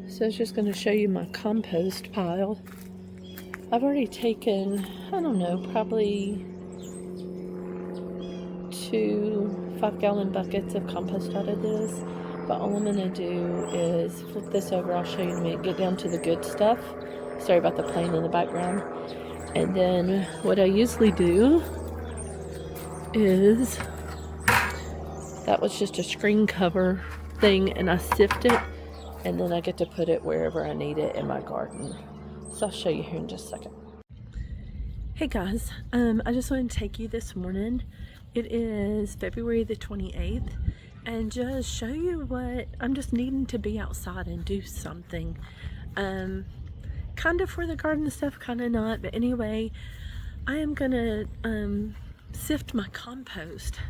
So I was just going to show you my compost pile. I've already taken, I don't know, probably 2 5-gallon buckets of compost out of this. But all I'm going to do is flip this over. I'll show you in a minute. Get down to the good stuff. Sorry about the plane in the background. And then what I usually do is, that was just a screen cover thing, and I sift it, and then I get to put it wherever I need it in my garden. So I'll show you here in just a second. Hey guys, I just wanted to take you this morning. It is February the 28th, and just show you what I'm just needing to be outside and do something. Kind of for the garden stuff, kind of not, but anyway, I am gonna sift my compost.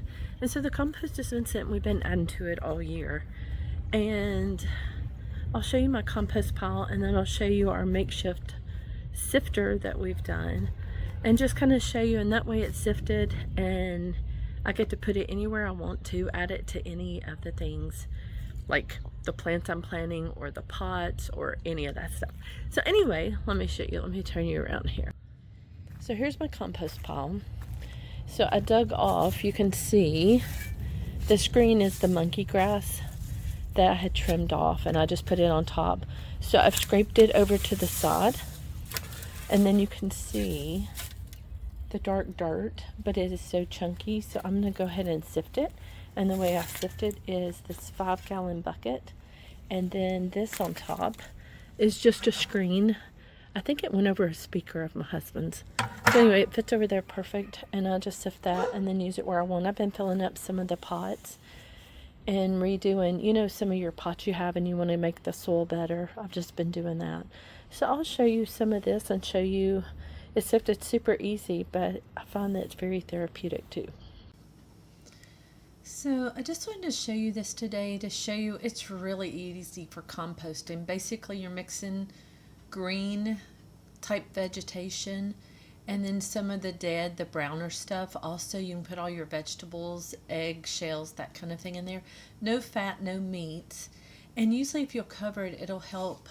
And so the compost has been sent, we've been adding to it all year. And I'll show you my compost pile, and then I'll show you our makeshift sifter that we've done, and just kind of show you, and that way it's sifted and I get to put it anywhere I want to, add it to any of the things, like the plants I'm planting or the pots or any of that stuff. So anyway, let me show you, let me turn you around here. So here's my compost pile. So I dug off, you can see this green is the monkey grass that I had trimmed off, and I just put it on top. So I've scraped it over to the side, and then you can see the dark dirt, but it is so chunky, so I'm going to go ahead and sift it. And the way I sift it is this 5-gallon bucket, and then this on top is just a screen. I think it went over a speaker of my husband's. So anyway, it fits over there perfect, and I'll just sift that and then use it where I want. I've been filling up some of the pots and redoing, you know, some of your pots you have and you want to make the soil better. I've just been doing that. So I'll show you some of this and show you, it's sifted super easy, but I find that it's very therapeutic too. So I just wanted to show you this today to show you it's really easy for composting. Basically you're mixing green type vegetation and then some of the dead, the browner stuff. Also you can put all your vegetables, egg shells, that kind of thing in there. No fat, no meats. And usually if you'll cover it, it'll help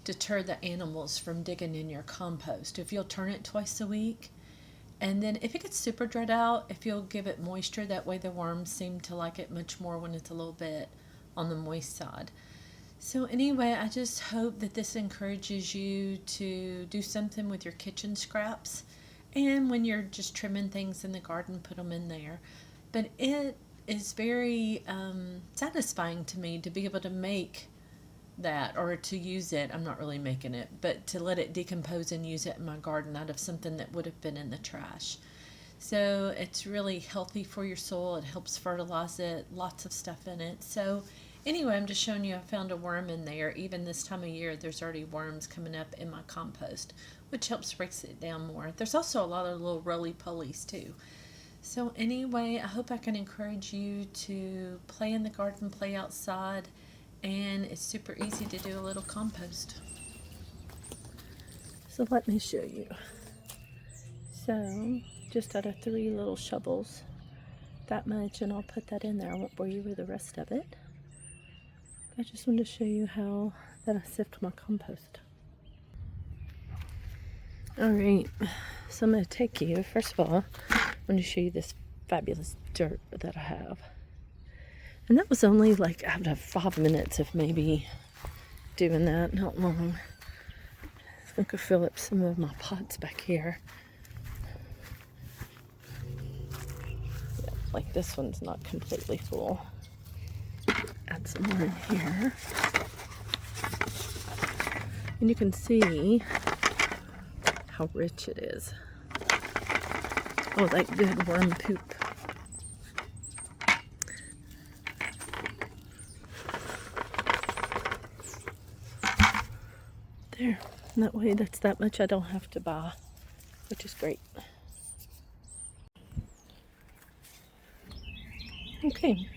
deter the animals from digging in your compost. If you'll turn it twice a week, and then if it gets super dried out, if you'll give it moisture, that way the worms seem to like it much more when it's a little bit on the moist side. So anyway, I just hope that this encourages you to do something with your kitchen scraps, and when you're just trimming things in the garden, put them in there. But it is very satisfying to me to be able to make that, or to use it. I'm not really making it, but to let it decompose and use it in my garden out of something that would have been in the trash. So it's really healthy for your soil. It helps fertilize it, lots of stuff in it. So anyway, I'm just showing you I found a worm in there. Even this time of year, there's already worms coming up in my compost, which helps breaks it down more. There's also a lot of little roly-polies too. So anyway, I hope I can encourage you to play in the garden, play outside, and it's super easy to do a little compost. So let me show you. So just out of 3 little shovels, that much, and I'll put that in there. I won't bore you with the rest of it. I just wanted to show you how that I sift my compost. Alright, so I'm going to take you, first of all, I'm going to show you this fabulous dirt that I have. And that was only like out of 5 minutes of maybe doing that, not long. I could fill up some of my pots back here. Yeah, like this one's not completely full. Add some more in here. And you can see how rich it is. Oh, that good worm poop. There, and that way that's that much I don't have to buy, which is great. Okay,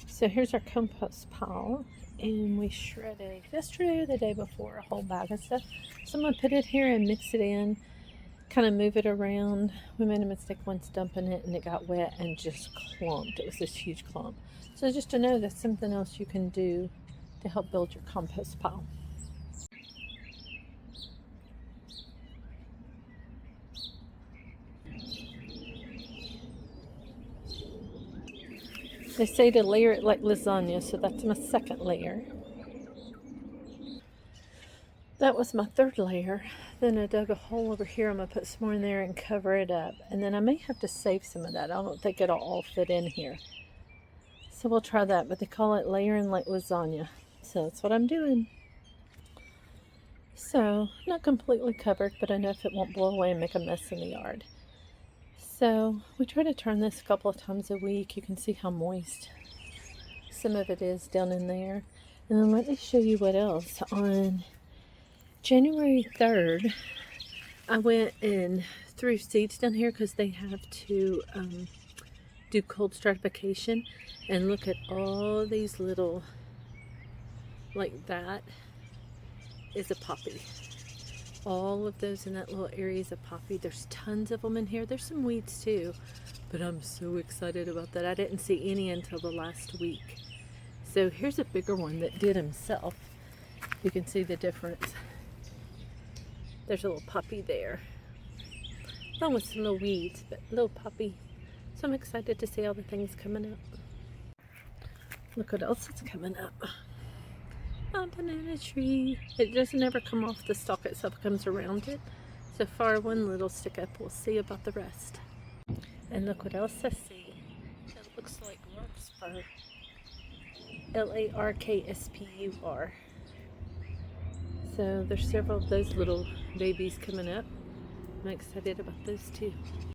so here's our compost pile, and we shredded yesterday or the day before a whole bag of stuff. So I'm going to put it here and mix it in, kind of move it around. We made a mistake once dumping it and it got wet and just clumped. It was this huge clump. So just to know that's something else you can do to help build your compost pile. They say to layer it like lasagna, so that's my second layer. That was my third layer. Then I dug a hole over here. I'm going to put some more in there and cover it up. And then I may have to save some of that. I don't think it'll all fit in here. So we'll try that. But they call it layering like lasagna. So that's what I'm doing. So, not completely covered, but enough it won't blow away and make a mess in the yard. So, we try to turn this a couple of times a week. You can see how moist some of it is down in there. And then let me show you what else. On January 3rd, I went and threw seeds down here because they have to do cold stratification. And look at all these little, like that is a poppy. All of those in that little area is a poppy. There's tons of them in here. There's some weeds too, but I'm so excited about that. I didn't see any until the last week. So here's a bigger one that did himself. You can see the difference. There's a little puppy there, along with some little weeds, but little puppy. So I'm excited to see all the things coming up. Look what else is coming up. A banana tree. It doesn't ever come off the stalk itself, it comes around it. So far one little stick up, we'll see about the rest. And look what else I see. It looks like larkspur. Larkspur. So there's several of those little babies coming up. I'm excited about those too.